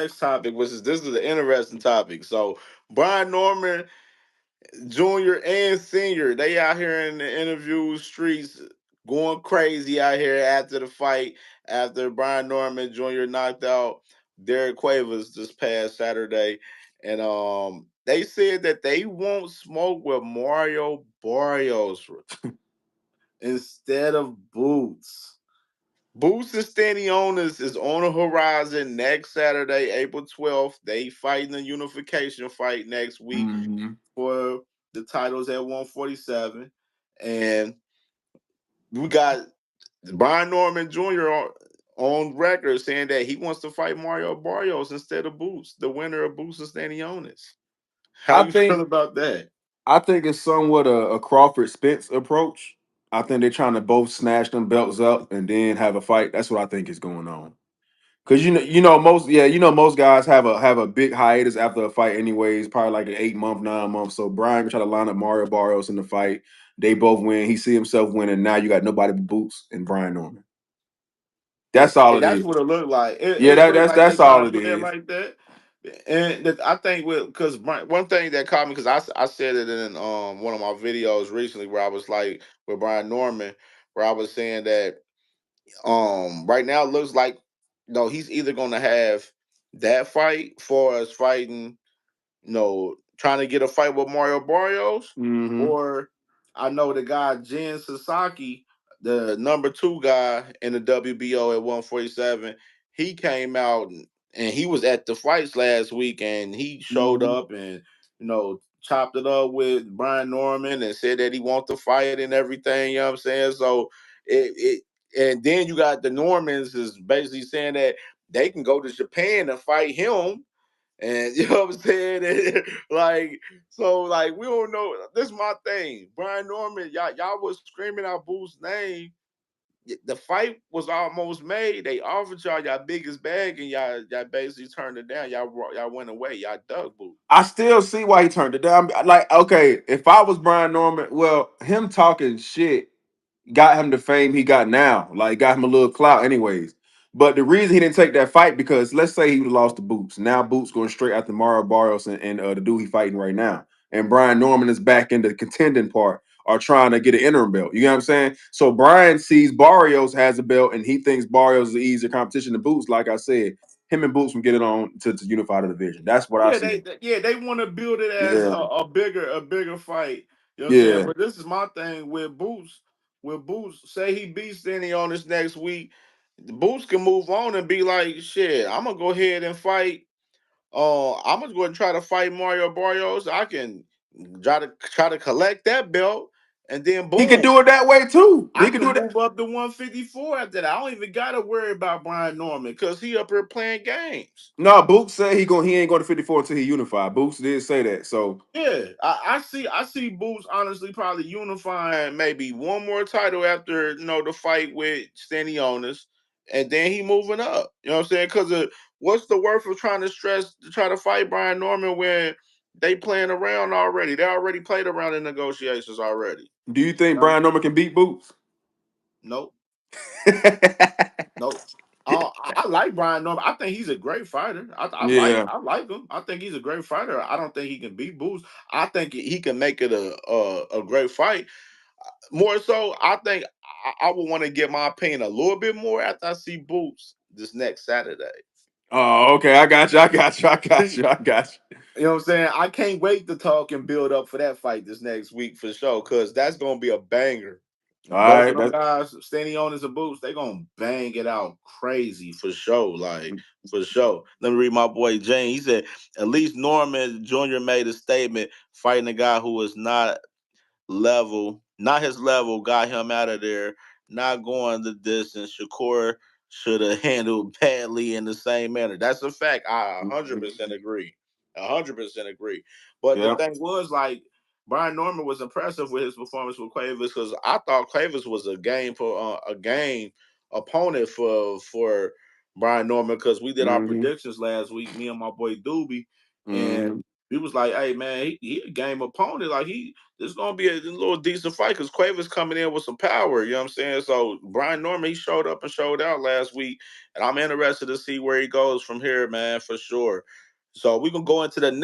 next topic, which is this is an interesting topic. So Brian Norman Junior and Senior, they out here in the interview streets going crazy out here after the fight, after Brian Norman Jr. knocked out Derek Quavers this past Saturday. And they said that they won't smoke with Mario Barrios instead of Boots. Boots and Stanionis is on the horizon next Saturday, April 12th. They fighting a unification fight next week Mm-hmm. for the titles at 147. And we got Brian Norman Jr. on record saying that he wants to fight Mario Barrios instead of Boots, the winner of Boots and Stanionis. How I you feel think about that? I think it's somewhat a Crawford Spence approach. I think they're trying to both snatch them belts up and then have a fight. That's what I think is going on. Cause most guys have a big hiatus after a fight anyways, probably like an 8 month, 9 month. So Brian try to line up Mario Barrios in the fight. They both win. He see himself winning. Now you got nobody but Boots and Brian Norman. That's all And it that's is. what it looked like. Yeah, It looked like they that's trying all to it do that is. like that. And I think because one thing that caught me because I said it in one of my videos recently where I was like with Brian Norman where I was saying that right now it looks like no he's either going to have that fight for us fighting trying to get a fight with Mario Barrios, Hmm. or I know the guy Jen Sasaki, the number two guy in the WBO at 147. He came out and he was at the fights last week, and he showed Hmm. up and chopped it up with Brian Norman and said that he wants to fight and everything. You know what I'm saying? So it and then you got the Normans is basically saying that they can go to Japan and fight him and you know what I'm saying? And, like we don't know. This is my thing. Brian Norman, y'all was screaming out Boo's name. The fight was almost made. They offered y'all biggest bag, and y'all basically turned it down. Y'all went away. Y'all dug Boo. I still see why he turned it down. Like, okay, if I was Brian Norman, well, him talking shit got him the fame he got now. Like, got him a little clout, anyways. But the reason he didn't take that fight because let's say he would have lost to Boots. Now Boots going straight after Mario Barrios and the dude he fighting right now. And Brian Norman is back in the contending part or trying to get an interim belt. You know what I'm saying? So Brian sees Barrios has a belt and he thinks Barrios is an easier competition than Boots. Like I said, him and Boots can get it on to unify the division. That's what I Yeah, see. they want to build it as Yeah. a bigger fight. You know what I'm saying? Yeah. But this is my thing with Boots. With Boots, say he beats Danny on this next week, Boots can move on and be like, shit, I'm gonna go ahead and fight. I'm gonna go and try to fight Mario Barrios. I can try to collect that belt, and then He could boom, do it that way too. I He could can do it. move up to 154 after that. I don't even gotta worry about Brian Norman because he up here playing games. No, Boots said he ain't going to 54 until he unified. Boots did say that. So Yeah, I see Boots honestly probably unifying maybe one more title after the fight with Stanionis, and then he moving up. You know what I'm saying? Because what's the worth of trying to try to fight Brian Norman when they playing around already? They already played around in negotiations already. do you think No, Brian Norman can beat Boots? nope, nope. I like Brian Norman. I think he's a great fighter. I like Yeah. I like him. I think he's a great fighter. I don't think he can beat Boots. I think he can make it a great fight. More so, I think I would want to get my opinion a little bit more after I see Boots this next Saturday. Oh, okay. I got you. I got you. I got you. I got you. You know what I'm saying? I can't wait to talk and build up for that fight this next week for sure, because that's gonna be a banger. All Both of right. them guys, standing on as a Boots, they gonna bang it out crazy for sure. Like for sure. Let me read my boy Jane. He said, at least Norman Jr. made a statement fighting a guy who was not his level, got him out of there, not going the distance. Shakur should have handled badly in the same manner. That's a fact. I 100% agree. 100% agree. But the Yeah. thing was, like, Brian Norman was impressive with his performance with Cuevas because I thought Cuevas was a game opponent for Brian Norman because we did our Mm-hmm. predictions last week, me and my boy Doobie, and Mm-hmm. he was like, "Hey man, he a game opponent. Like this is gonna be a little decent fight because Quaver's coming in with some power. You know what I'm saying? So Brian Norman, he showed up and showed out last week, and I'm interested to see where he goes from here, man, for sure. So we gonna go into the